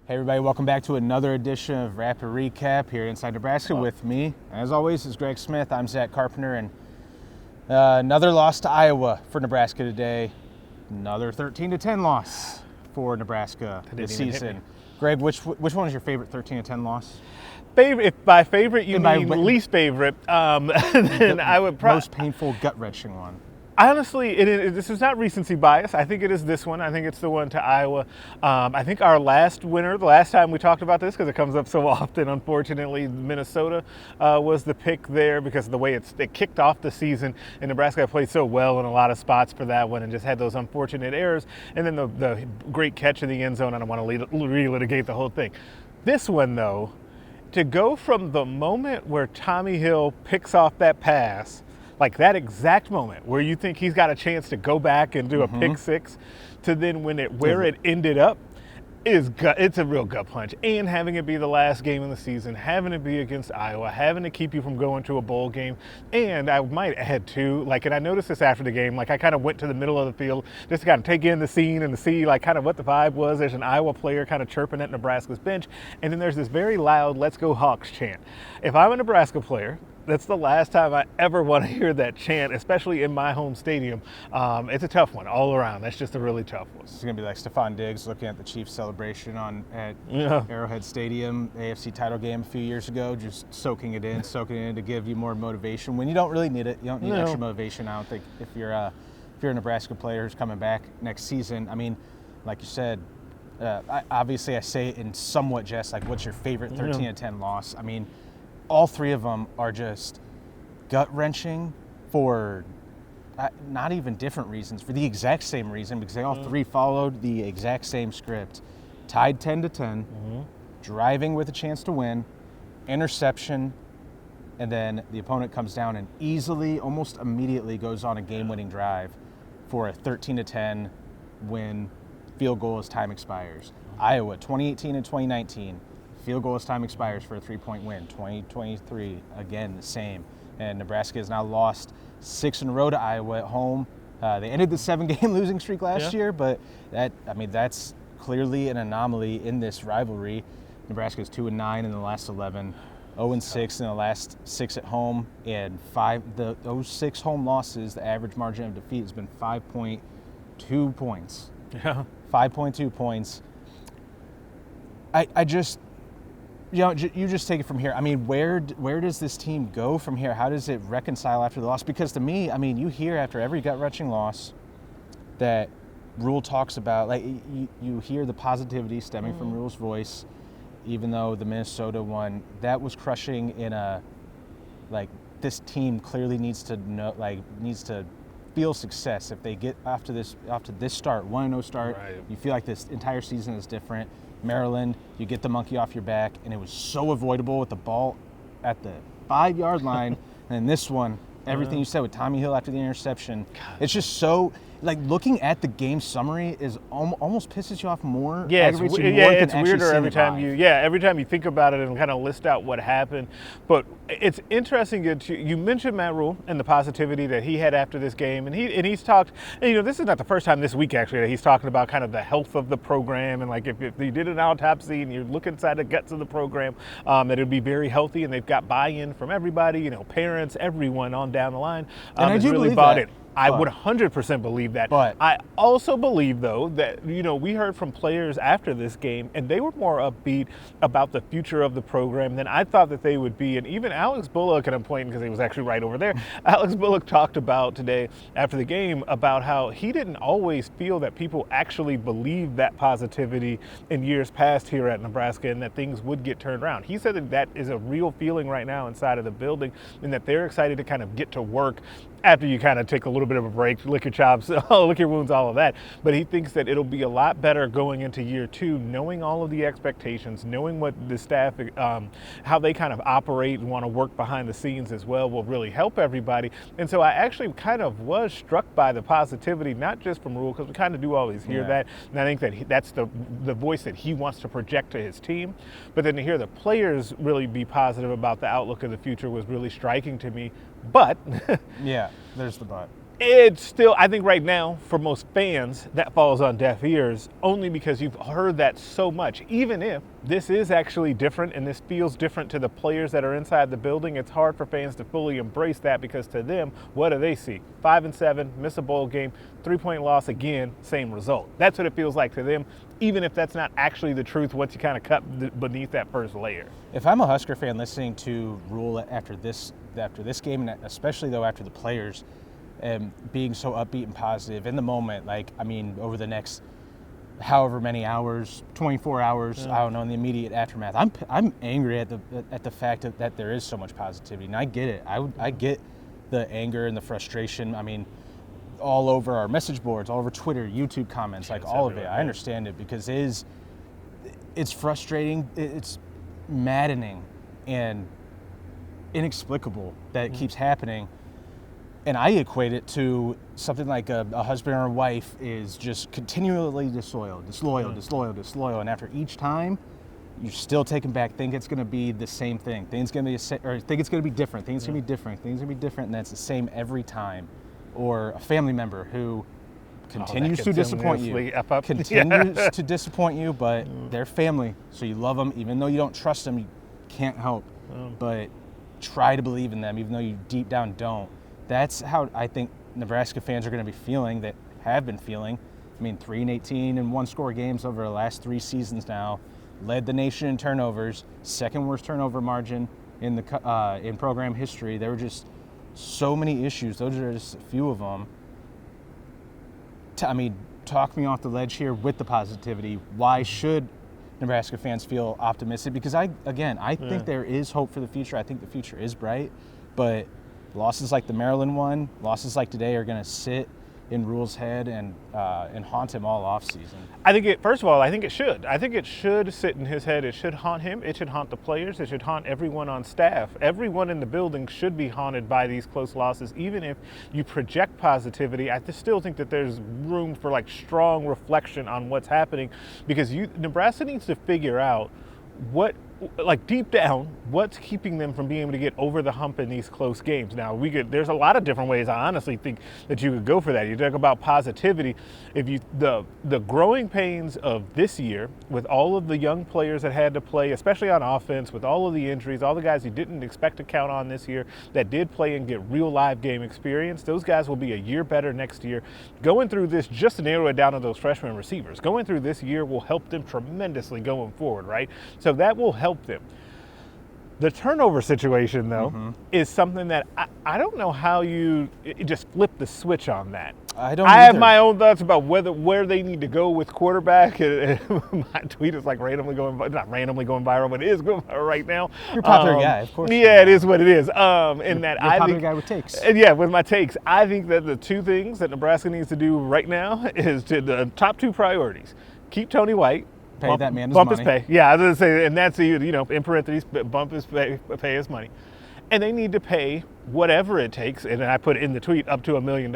Hey everybody, welcome back to another edition of Rapid Recap here inside Nebraska with me. As always, is Greg Smith. I'm Zack Carpenter, and another loss to Iowa for Nebraska today. Another 13-10 loss for Nebraska this season. Greg, which one is your favorite 13-10 loss? If by favorite you mean least favorite, then I would probably... Most painful, gut-wrenching one. Honestly, this is not recency bias. I think it is this one. I think it's the one to Iowa. I think our last winner, the last time we talked about this, because it comes up so often, unfortunately, Minnesota was the pick there because of the way it kicked off the season. And Nebraska played so well in a lot of spots for that one and just had those unfortunate errors. And then the great catch in the end zone. I don't want to relitigate the whole thing. This one, though, to go from the moment where Tommy Hill picks off that pass, like that exact moment where you think he's got a chance to go back and do a pick six, to then where it ended up, it's a real gut punch. And having it be the last game of the season, having it be against Iowa, having to keep you from going to a bowl game. And I might add too, and I noticed this after the game, I kind of went to the middle of the field just to kind of take in the scene and to see kind of what the vibe was. There's an Iowa player kind of chirping at Nebraska's bench. And then there's this very loud "Let's go Hawks" chant. If I'm a Nebraska player, that's the last time I ever want to hear that chant, especially in my home stadium. It's a tough one all around. That's just a really tough one. It's going to be like Stephon Diggs looking at the Chiefs celebration at Arrowhead Stadium, AFC title game a few years ago, just soaking it in to give you more motivation when you don't really need it. You don't need extra motivation, I don't think, if you're a Nebraska player who's coming back next season. I mean, like you said, obviously I say it in somewhat jest, what's your favorite 13-10 loss? I mean, all three of them are just gut-wrenching for not even different reasons, for the exact same reason, because they all three followed the exact same script. Tied 10-10, driving with a chance to win, interception, and then the opponent comes down and easily, almost immediately, goes on a game-winning drive for a 13-10 win, field goal as time expires. Iowa, 2018 and 2019. Field goal as time expires for a 3-point win. 2023, again, the same. And Nebraska has now lost 6 in a row to Iowa at home. They ended the 7-game losing streak last year, but that's clearly an anomaly in this rivalry. Nebraska is 2-9 in the last 11, 0-6 in the last 6 at home, and those 6 home losses, the average margin of defeat has been 5.2 points. Yeah. 5.2 points. I just... you just take it from here. I mean, where does this team go from here? How does it reconcile after the loss? Because to me, I mean, you hear after every gut-wrenching loss that Rhule talks about, you hear the positivity stemming from Rhule's voice, even though the Minnesota one, that was crushing in a, this team clearly needs to feel success. If they get after this start, 1-0 start, you feel like this entire season is different. Maryland, you get the monkey off your back, and it was so avoidable with the ball at the 5-yard line. And this one, everything you said with Tommy Hill after the interception, it's just so, looking at the game summary is almost pisses you off more. Yeah, it's weirder every time you think about it and kind of list out what happened. But it's interesting that you mentioned Matt Rhule and the positivity that he had after this game, and he's talked. And, this is not the first time this week actually that he's talking about kind of the health of the program, and if you did an autopsy and you look inside the guts of the program, that it'd be very healthy, and they've got buy-in from everybody, parents, everyone on down the line. And I do really believe bought that. it. I would 100% believe that. But I also believe, though, that, we heard from players after this game, and they were more upbeat about the future of the program than I thought that they would be. And even Alex Bullock, and I'm pointing because he was actually right over there, Alex Bullock talked about today after the game about how he didn't always feel that people actually believed that positivity in years past here at Nebraska and that things would get turned around. He said that is a real feeling right now inside of the building, and that they're excited to kind of get to work after you kind of take a little bit of a break, lick your chops, lick your wounds, all of that. But he thinks that it'll be a lot better going into year 2, knowing all of the expectations, knowing what the staff, how they kind of operate and want to work behind the scenes as well will really help everybody. And so I actually kind of was struck by the positivity, not just from Rhule, because we kind of do always hear that. And I think that that's the voice that he wants to project to his team. But then to hear the players really be positive about the outlook of the future was really striking to me. But yeah, there's the but. It's still, I think right now, for most fans, that falls on deaf ears only because you've heard that so much. Even if this is actually different and this feels different to the players that are inside the building, it's hard for fans to fully embrace that because to them, what do they see? 5-7, miss a bowl game, 3-point loss again, same result. That's what it feels like to them, even if that's not actually the truth once you kind of cut beneath that first layer. If I'm a Husker fan listening to Rhule after this game, and especially though after the players, and being so upbeat and positive in the moment, over the next however many hours, 24 hours, I don't know, in the immediate aftermath, I'm angry at the fact that there is so much positivity, and I get it. I get the anger and the frustration. I mean, all over our message boards, all over Twitter, YouTube comments, all of it. I understand it because it's frustrating, it's maddening, and inexplicable that it keeps happening. And I equate it to something like a husband or a wife is just continually disloyal. And after each time, you're still taken back, think it's going to be the same thing. Think it's going to be different. Think it's going to be different. And that's the same every time. Or a family member who continues to disappoint you. Continues to disappoint you, but they're family. So you love them. Even though you don't trust them, you can't help but try to believe in them, even though you deep down don't. That's how I think Nebraska fans are going to be feeling, that have been feeling. 3-18 in one-score games over the last 3 seasons now, led the nation in turnovers, second worst turnover margin in program history. There were just so many issues. Those are just a few of them. Talk me off the ledge here with the positivity. Why should Nebraska fans feel optimistic? Because I think there is hope for the future. I think the future is bright, but losses like the Maryland one, losses like today are going to sit in Rhule's head and haunt him all offseason. I think it should. I think it should sit in his head. It should haunt him. It should haunt the players. It should haunt everyone on staff. Everyone in the building should be haunted by these close losses. Even if you project positivity, I still think that there's room for strong reflection on what's happening, because Nebraska needs to figure out deep down, what's keeping them from being able to get over the hump in these close games. Now, there's a lot of different ways I honestly think that you could go for that. You talk about positivity. The growing pains of this year, with all of the young players that had to play, especially on offense, with all of the injuries, all the guys you didn't expect to count on this year that did play and get real live game experience, those guys will be a year better next year. Going through this, just to narrow it down to those freshman receivers, going through this year will help them tremendously going forward, right? So that will help them. The turnover situation, though, is something that I don't know how you just flip the switch on that. I have my own thoughts about where they need to go with quarterback. My tweet is not randomly going viral, but it is going viral right now. You're a popular guy, of course. Yeah, it is what it is. You're a popular guy with takes. Yeah, with my takes. I think that the two things that Nebraska needs to do right now is the top 2 priorities. Keep Tony White. Pay that man his money. Bump his pay. Yeah, I was going to say, and that's, in parentheses, bump his pay his money. And they need to pay whatever it takes, and I put in the tweet, up to $1 million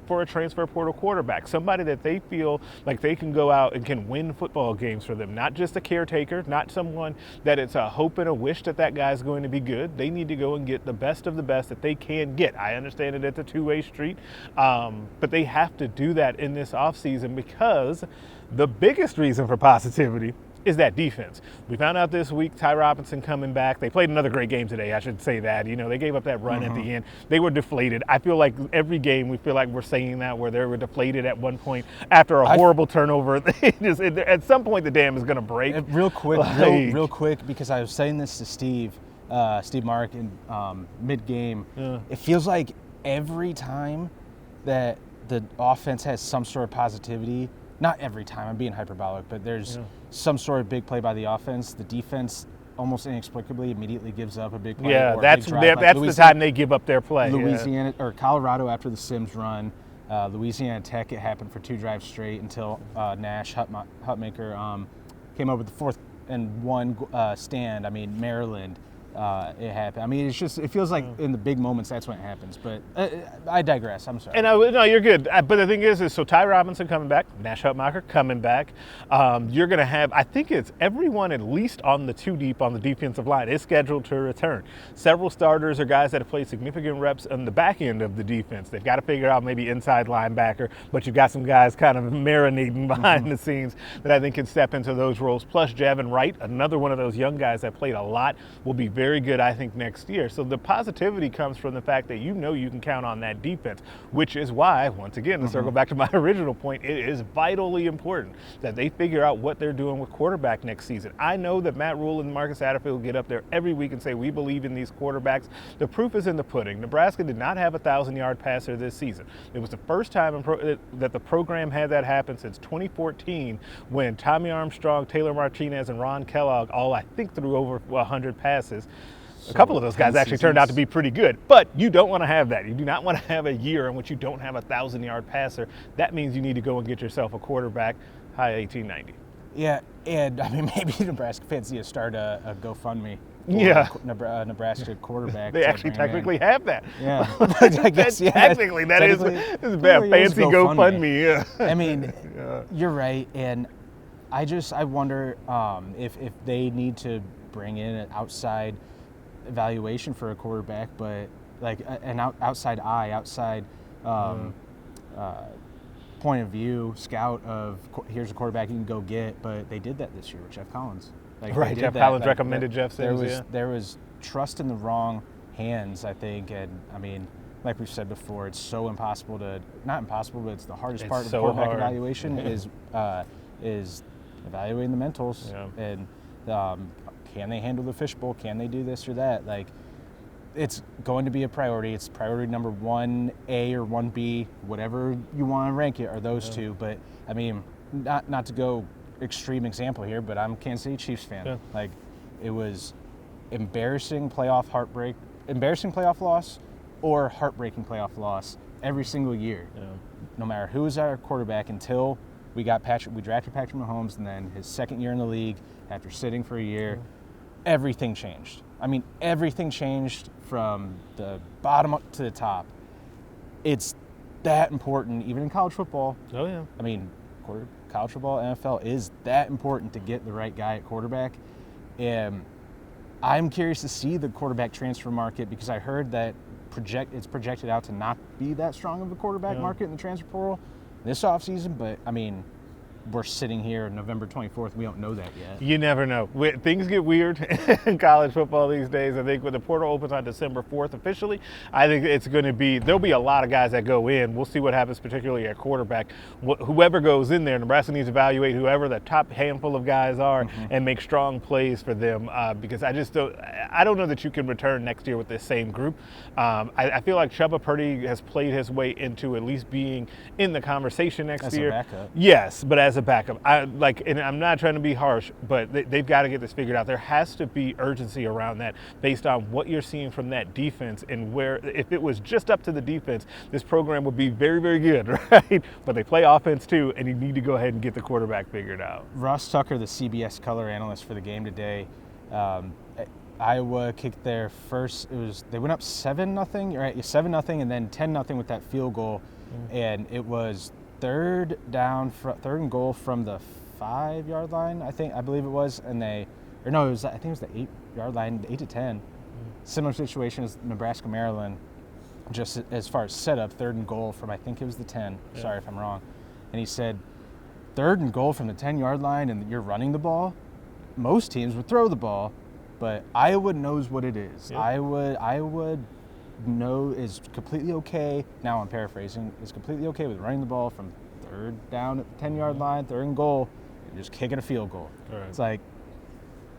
for a transfer portal quarterback, somebody that they feel like they can go out and can win football games for them, not just a caretaker, not someone that it's a hope and a wish that guy's going to be good. They need to go and get the best of the best that they can get. I understand that it's a two-way street, but they have to do that in this offseason, because the biggest reason for positivity is that defense. We found out this week, Ty Robinson coming back. They played another great game today, I should say that. They gave up that run at the end. They were deflated. I feel like every game we feel like we're saying that, where they were deflated at one point after a horrible turnover. At some point the dam is going to break. Real quick, because I was saying this to Steve Mark in mid-game. Yeah. It feels like every time that the offense has some sort of positivity, not every time, I'm being hyperbolic, but there's some sort of big play by the offense, the defense almost inexplicably immediately gives up a big play. Yeah, that's the time they give up their play. Louisiana or Colorado after the Sims run, Louisiana Tech, it happened for 2 drives straight until Nash Hutmaker came up with the 4th and 1 stand. Maryland, it happened. I mean, it feels like in the big moments that's when it happens. But I digress. I'm sorry. And no, you're good. But the thing is so Ty Robinson coming back, Nash Hutmacher coming back. You're going to have, I think it's everyone at least on the 2 deep on the defensive line is scheduled to return. Several starters are guys that have played significant reps on the back end of the defense. They've got to figure out maybe inside linebacker, but you've got some guys kind of marinating behind the scenes that I think can step into those roles. Plus Javin Wright, another one of those young guys that played a lot, will be very good, I think, next year. So the positivity comes from the fact that you can count on that defense, which is why, once again, to circle back to my original point, it is vitally important that they figure out what they're doing with quarterback next season. I know that Matt Rhule and Marcus Satterfield get up there every week and say, we believe in these quarterbacks. The proof is in the pudding. Nebraska did not have a 1,000-yard passer this season. It was the first time that the program had that happen since 2014 when Tommy Armstrong, Taylor Martinez, and Ron Kellogg all, I think, threw over 100 passes. A couple of those guys actually turned out to be pretty good, but you don't want to have that. You do not want to have a year in which you don't have a 1,000-yard passer. That means you need to go and get yourself a quarterback, high 1890. Yeah, and I mean, maybe Nebraska fans need to start a GoFundMe. Nebraska quarterback. They actually technically have that. Yeah, I guess technically that is a fancy GoFundMe. Yeah. I mean, you're right, and I wonder if they need to bring in an outside evaluation for a quarterback, but like an outside point of view, scout of here's a quarterback you can go get. But they did that this year with Jeff Collins. Right, Jeff Collins recommended Jeff Sims. There was trust in the wrong hands, I think, and I mean, like we've said before, it's so impossible not impossible, but it's the hardest part of the quarterback evaluation is evaluating the mentals and can they handle the fishbowl? Can they do this or that? Like, it's going to be a priority. It's priority number 1A or 1B, whatever you want to rank it, are those two. But I mean, not to go extreme example here, but I'm a Kansas City Chiefs fan. Yeah. Like, it was embarrassing playoff loss or heartbreaking playoff loss every single year. Yeah. No matter who was our quarterback until we drafted Patrick Mahomes, and then his second year in the league after sitting for a year. Everything changed. I mean, everything changed from the bottom up to the top. It's that important, even in college football. Oh, yeah. I mean, college football, NFL is that important to get the right guy at quarterback. And I'm curious to see the quarterback transfer market, because I heard that it's projected out to not be that strong of a quarterback market in the transfer portal this offseason. But, I mean, we're sitting here November 24th. We don't know that yet. You never know. Things get weird in college football these days. I think when the portal opens on December 4th officially, I think it's going to be – there'll be a lot of guys that go in. We'll see what happens, particularly at quarterback. Whoever goes in there, Nebraska needs to evaluate whoever the top handful of guys are and make strong plays for them, because I don't know that you can return next year with this same group. I feel like Chubba Purdy has played his way into at least being in the conversation next year. As a backup. Yes, but as a backup. And I'm not trying to be harsh, but they've got to get this figured out. There has to be urgency around that based on what you're seeing from that defense, and where, if it was just up to the defense, this program would be very, very good, right? But they play offense too, and you need to go ahead and get the quarterback figured out. Ross Tucker, the CBS color analyst for the game today, Iowa kicked their first. They went up 7-0, right? 7-0, and then 10-0 with that field goal, and it was third and goal from the 5-yard line, I believe it was, I think it was the 8-yard line, 8 to 10. Similar situation as Nebraska Maryland, just as far as setup, third and goal from, I think it was the 10. Yeah. Sorry if I'm wrong. And he said, third and goal from the 10-yard line, and you're running the ball. Most teams would throw the ball, but Iowa knows what it is. Yeah. Iowa is completely okay. Now I'm paraphrasing. Is completely okay with running the ball from third down at the 10-yard line, third and goal, and just kicking a field goal. Right. It's like,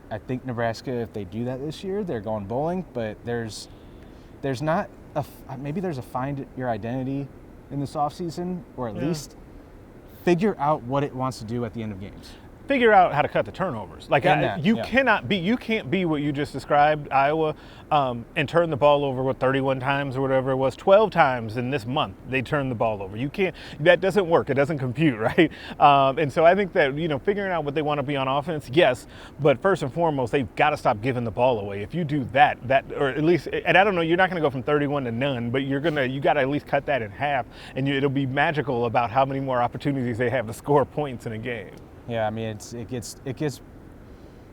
I think Nebraska, if they do that this year, they're going bowling. But there's not maybe there's a find your identity in this offseason, or at least figure out what it wants to do at the end of games. figure out how to cut the turnovers. Like you can't be what you just described, Iowa, and turn the ball over 31 times or whatever it was. 12 times in this month they turned the ball over. You can't. That doesn't work. It doesn't compute, right? And so I think that figuring out what they want to be on offense, yes, but first and foremost they've got to stop giving the ball away. If you do that, or at least, and I don't know, you're not going to go from 31 to none, but you got to at least cut that in half, and it'll be magical about how many more opportunities they have to score points in a game. Yeah, I mean, it gets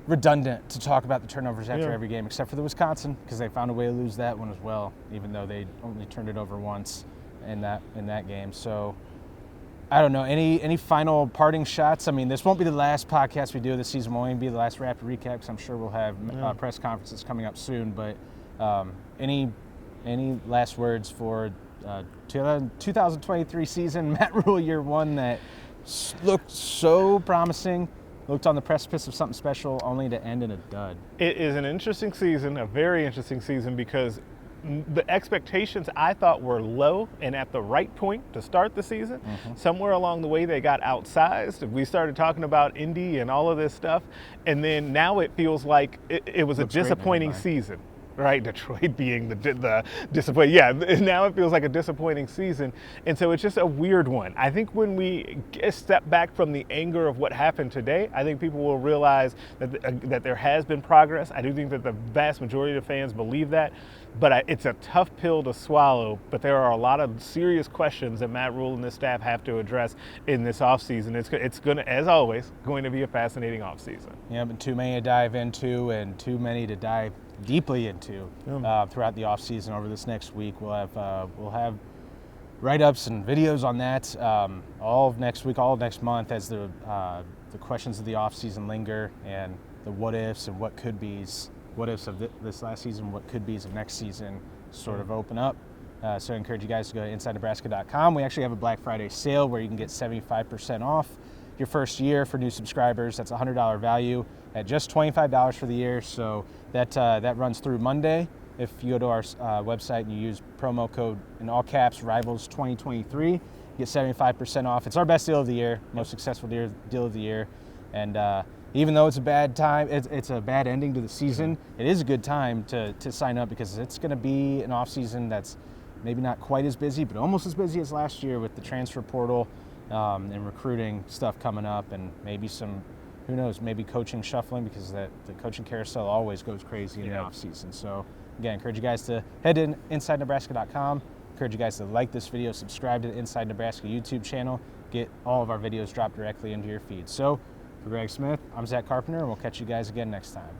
redundant to talk about the turnovers after every game, except for the Wisconsin, because they found a way to lose that one as well, even though they only turned it over once in that game. So I don't know. Any final parting shots? I mean, this won't be the last podcast we do this season. It won't even be the last rapid recap, because I'm sure we'll have press conferences coming up soon. But any last words for 2023 season, Matt Rhule year one, that looked so promising, looked on the precipice of something special, only to end in a dud? It is an interesting season, a very interesting season, because the expectations I thought were low and at the right point to start the season. Mm-hmm. Somewhere along the way they got outsized. We started talking about Indy and all of this stuff, and then now it feels like it was a disappointing season. Right, Detroit being the disappointing. Yeah, now it feels like a disappointing season. And so it's just a weird one. I think when we step back from the anger of what happened today, I think people will realize that there has been progress. I do think that the vast majority of the fans believe that. But it's a tough pill to swallow. But there are a lot of serious questions that Matt Rhule and his staff have to address in this offseason. It's going to, as always, going to be a fascinating offseseason. Yeah, but too many to dive into and too many to dive deeply into throughout the offseason. Over this next week, we'll have write-ups and videos on that all of next week, all of next month, as the questions of the offseason linger, and the what-ifs and what could-bes. What-ifs of this last season, what could-bes of next season sort of open up. So I encourage you guys to go to InsideNebraska.com. We actually have a Black Friday sale where you can get 75% off your first year for new subscribers. That's a $100 value at just $25 for the year. So that runs through Monday. If you go to our website and you use promo code in all caps Rivals2023, you get 75% off. It's our best deal of the year, most successful deal of the year, and even though it's a bad time, it's a bad ending to the season, it is a good time to sign up, because it's going to be an off season that's maybe not quite as busy, but almost as busy as last year, with the transfer portal and recruiting stuff coming up, and maybe some, who knows, maybe coaching shuffling, because the coaching carousel always goes crazy in the off season. So again, I encourage you guys to head to InsideNebraska.com. Encourage you guys to like this video, subscribe to the Inside Nebraska YouTube channel, get all of our videos dropped directly into your feed. So for Greg Smith, I'm Zack Carpenter, and we'll catch you guys again next time.